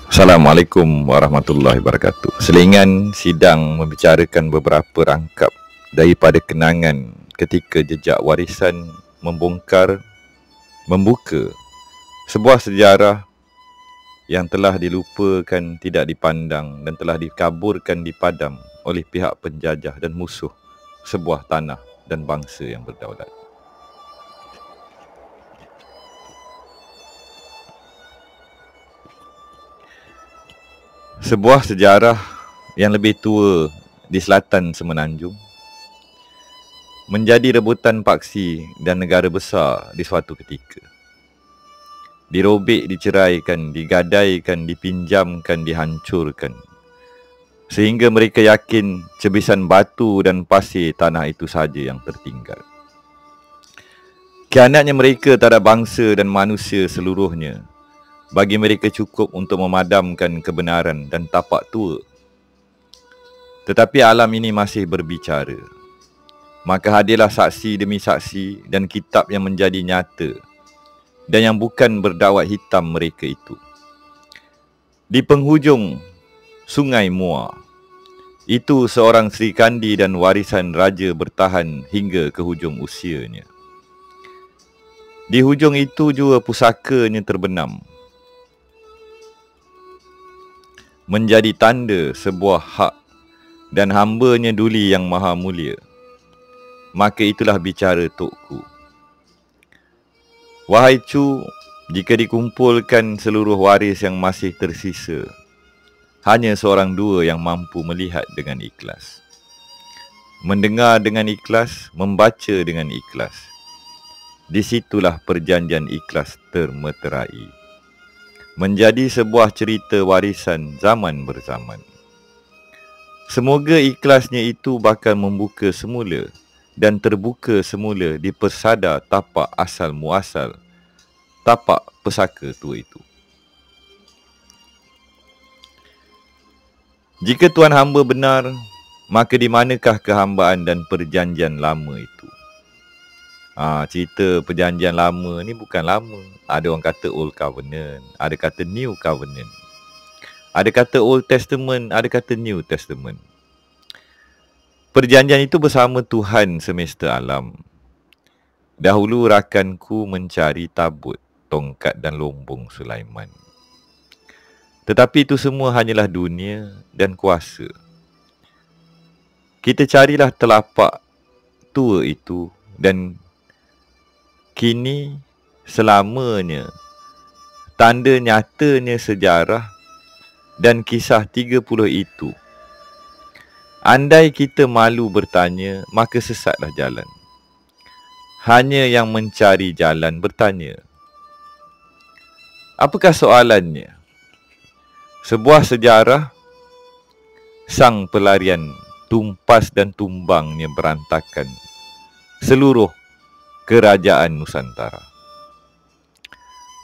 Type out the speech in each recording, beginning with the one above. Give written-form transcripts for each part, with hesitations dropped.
Assalamualaikum warahmatullahi wabarakatuh. Selingan sidang membicarakan beberapa rangkap daripada kenangan ketika jejak warisan membuka sebuah sejarah yang telah dilupakan, tidak dipandang dan telah dikaburkan dipadam oleh pihak penjajah dan musuh sebuah tanah dan bangsa yang berdaulat. Sebuah sejarah yang lebih tua di selatan Semenanjung menjadi rebutan paksi dan negara besar di suatu ketika. Dirobek, diceraikan, digadaikan, dipinjamkan, dihancurkan. Sehingga mereka yakin cebisan batu dan pasir tanah itu saja yang tertinggal. Khianatnya mereka terhadap bangsa dan manusia seluruhnya bagi mereka cukup untuk memadamkan kebenaran dan tapak tua. Tetapi alam ini masih berbicara. Maka hadirlah saksi demi saksi dan kitab yang menjadi nyata dan yang bukan berdakwat hitam mereka itu. Di penghujung Sungai Muar, itu seorang Sri Kandi dan warisan raja bertahan hingga ke hujung usianya. Di hujung itu juga pusakanya terbenam, menjadi tanda sebuah hak dan hambanya Duli yang maha mulia. Maka itulah bicara Tokku. Wahai Cu, jika dikumpulkan seluruh waris yang masih tersisa, hanya seorang dua yang mampu melihat dengan ikhlas, mendengar dengan ikhlas, membaca dengan ikhlas. Disitulah perjanjian ikhlas termeterai, menjadi sebuah cerita warisan zaman berzaman. Semoga ikhlasnya itu bakal membuka semula dan terbuka semula di persada tapak asal muasal, tapak pesaka tua itu. Jika Tuan hamba benar, maka di manakah kehambaan dan perjanjian lama itu? Cerita perjanjian lama ni bukan lama. Ada orang kata Old Covenant, ada kata New Covenant. Ada kata Old Testament, ada kata New Testament. Perjanjian itu bersama Tuhan semesta alam. Dahulu rakanku mencari tabut, tongkat dan lombong Sulaiman. Tetapi itu semua hanyalah dunia dan kuasa. Kita carilah telapak tua itu dan kini selamanya tanda nyatanya sejarah dan kisah 30 itu. Andai kita malu bertanya, maka sesatlah jalan. Hanya yang mencari jalan bertanya. Apakah soalannya? Sebuah sejarah, sang pelarian tumpas dan tumbangnya berantakan seluruh kerajaan Nusantara.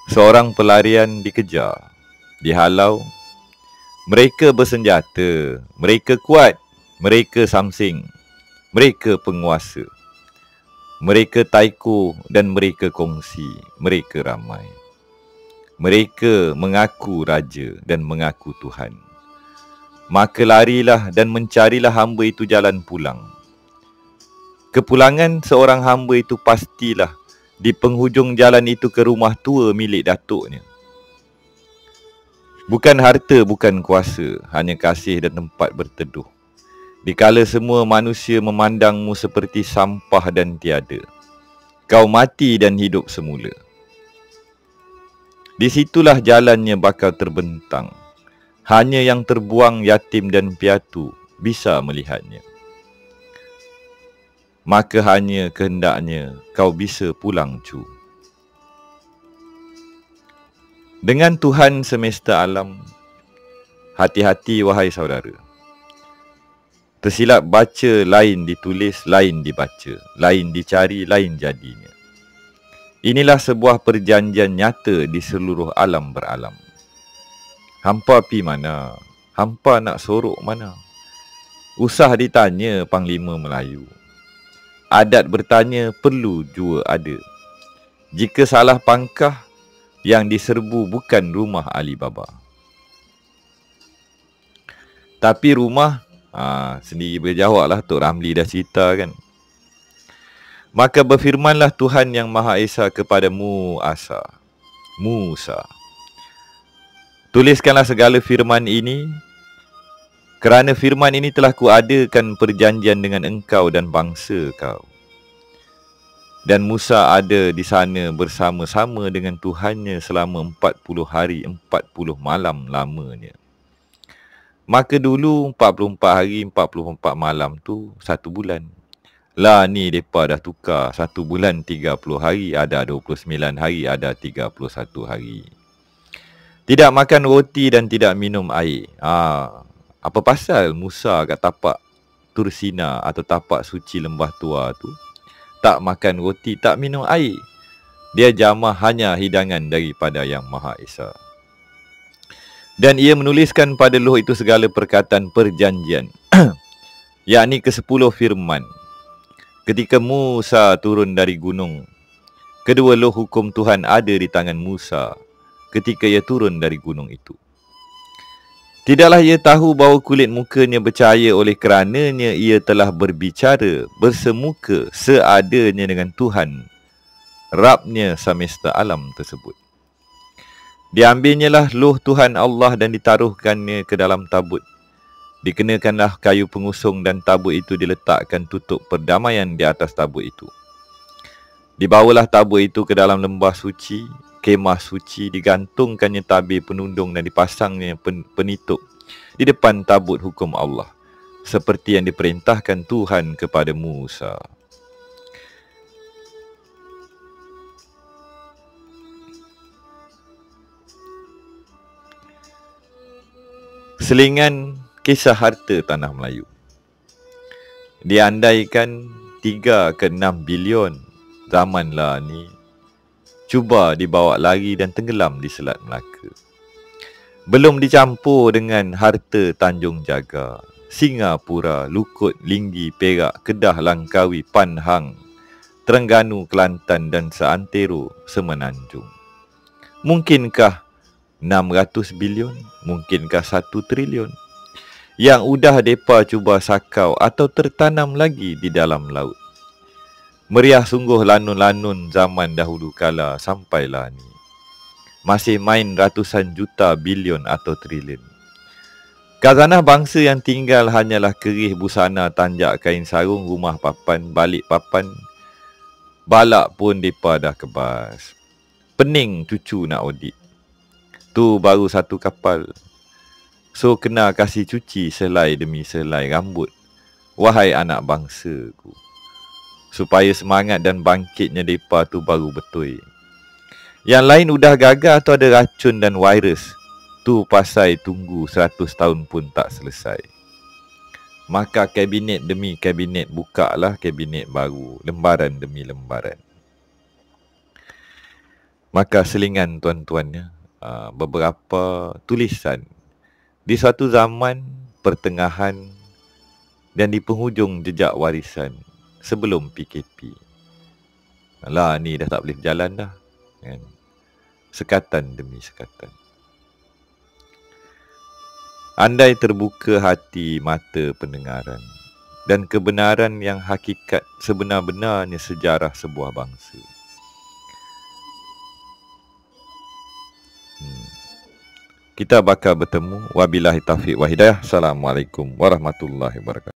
Seorang pelarian dikejar, dihalau. Mereka bersenjata, mereka kuat, mereka samsing, mereka penguasa. Mereka taiko dan mereka kongsi, mereka ramai. Mereka mengaku raja dan mengaku Tuhan. Maka larilah dan mencarilah hamba itu jalan pulang. Kepulangan seorang hamba itu pastilah di penghujung jalan itu ke rumah tua milik datuknya. Bukan harta, bukan kuasa, hanya kasih dan tempat berteduh. Dikala semua manusia memandangmu seperti sampah dan tiada, kau mati dan hidup semula. Disitulah jalannya bakal terbentang. Hanya yang terbuang yatim dan piatu bisa melihatnya. Maka hanya kehendaknya kau bisa pulang, Cu. Dengan Tuhan semesta alam, hati-hati wahai saudara. Tersilap baca, lain ditulis, lain dibaca, lain dicari, lain jadinya. Inilah sebuah perjanjian nyata di seluruh alam beralam. Hampa pi mana? Hampa nak sorok mana? Usah ditanya Panglima Melayu. Adat bertanya perlu jua ada. Jika salah pangkah, yang diserbu bukan rumah Alibaba, tapi rumah sendiri berjawablah, Tok Ramli dah cerita kan. Maka berfirmanlah Tuhan Yang Maha Esa kepada Musa, tuliskanlah segala firman ini, kerana firman ini telah kuadakan perjanjian dengan engkau dan bangsa kau. Dan Musa ada di sana bersama-sama dengan Tuhannya selama 40 hari 40 malam lamanya. Maka dulu 44 hari 44 malam tu 1 bulan. Lah ni mereka dah tukar, 1 bulan 30 hari, ada 29 hari, ada 31 hari. Tidak makan roti dan tidak minum air. Apa pasal Musa kat tapak Tursina atau tapak suci lembah tua tu tak makan roti, tak minum air? Dia jamah hanya hidangan daripada Yang Maha Esa. Dan ia menuliskan pada loh itu segala perkataan perjanjian, yakni ke-10 firman. Ketika Musa turun dari gunung, kedua loh hukum Tuhan ada di tangan Musa ketika ia turun dari gunung itu. Tidaklah ia tahu bahawa kulit mukanya bercahaya oleh kerananya ia telah berbicara bersemuka seadanya dengan Tuhan, Rabnya semesta alam tersebut. Diambilnyalah loh Tuhan Allah dan ditaruhkannya ke dalam tabut. Dikenakanlah kayu pengusung dan tabut itu diletakkan tutup perdamaian di atas tabut itu. Dibawalah tabut itu ke dalam lembah suci, kemah suci, digantungkannya tabir penundung dan dipasangnya penitup di depan tabut hukum Allah, seperti yang diperintahkan Tuhan kepada Musa. Selingan kisah harta tanah Melayu. Diandaikan 3 ke 6 bilion zamanlah ni cuba dibawa lari dan tenggelam di Selat Melaka. Belum dicampur dengan harta Tanjung Jaga, Singapura, Lukut, Linggi, Perak, Kedah, Langkawi, Panhang, Terengganu, Kelantan dan seantero Semenanjung. Mungkinkah 600 bilion? Mungkinkah 1 triliun? Yang udah depa cuba sakau atau tertanam lagi di dalam laut. Meriah sungguh lanun-lanun zaman dahulu kala, sampailah ni masih main ratusan juta, bilion atau triliun. Khazanah bangsa yang tinggal hanyalah kerih busana, tanjak kain sarung, rumah papan, balik papan. Balak pun depa dah kebas. Pening cucu nak audit. Tu baru 1 kapal. So kena kasih cuci selai demi selai rambut. Wahai anak bangsaku, supaya semangat dan bangkitnya mereka tu baru betul. Yang lain udah gagal atau ada racun dan virus, tu pasal tunggu 100 tahun pun tak selesai. Maka kabinet demi kabinet bukalah kabinet baru, lembaran demi lembaran. Maka selingan tuan-tuannya, beberapa tulisan di suatu zaman pertengahan dan di penghujung jejak warisan sebelum PKP. Lah ni dah tak boleh berjalan dah kan? Sekatan demi sekatan. Andai terbuka hati mata pendengaran dan kebenaran yang hakikat sebenar-benarnya sejarah sebuah bangsa. Kita bakal bertemu. Wabillahi taufiq wa hidayah. Assalamualaikum warahmatullahi wabarakatuh.